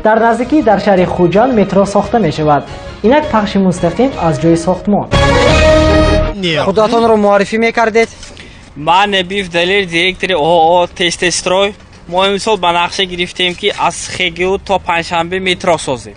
در نزدیکی در شهر خوجند مترو ساخته می شود. اینک پخش مستقیم از جای ساختمان. خودتان رو معرفی میکردید؟ من نبیف دلیل دیرکتر او تست استروی ما امسال به نقشه گرفتیم که از خیگو تا پنجشنبه مترو سازیم.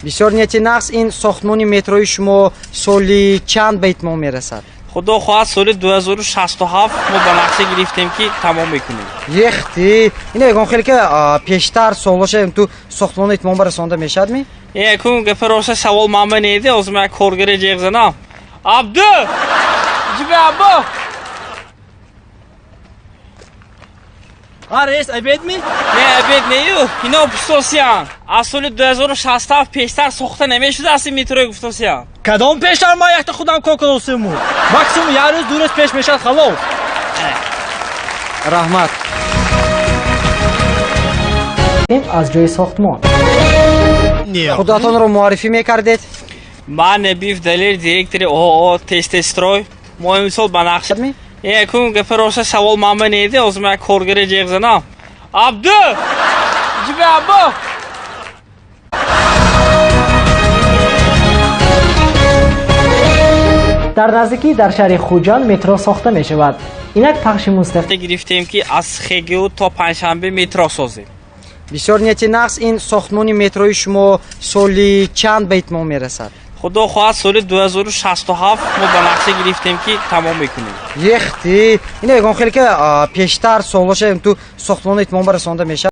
بسیار نیتی نقص. این ساختمان متروی شما سالی چند به اتمام میرسد؟ خدا خواهد سال 2067 ما به نقشه گرفتیم که تمام میکنیم. یختی اینه یکم خیلی که پیشتر سالشه تو ساختمان اتمام برسانده میشد می؟ یکم گفت سوال من نیده از من کارگر جیغ زنم. عبدو جیب عبا رئیس ابید می؟ نه ابید نیو اینا پستوسیان از سال 2067 پیشتر ساخته نمیشده از این متروی گفتوسیان. کدام پیشتر ما یخت خودم کار کنوسیمو ماکسیموم یه روز دو روز پیش میشد خلاص. رحمت. از جای ساختمان. خودتان رو معرفی میکردید؟ من نبیف دلیل دیرکتر او تست استروی ما امسال به نقشه می؟ یکم گفت سوال من نیده از من کارگر جیغ زنم. عبدو جیب عبا در نزدیکی در شهر خوجند مترو ساخته می شود. اینک پخش مستقیم گرفتیم که از خیگو تا پنجشنبه مترو سازیم. بسیار نیتی نقص. این ساختمان متروی شما سالی چند به اتمام میرسد؟ خدا خواهد سال 2067 ما به نقشه گرفتیم که تمام میکنیم. یختی اینه یکم خیلی که پیشتر سالشه تو ساختمان اتمام برسانده میشد.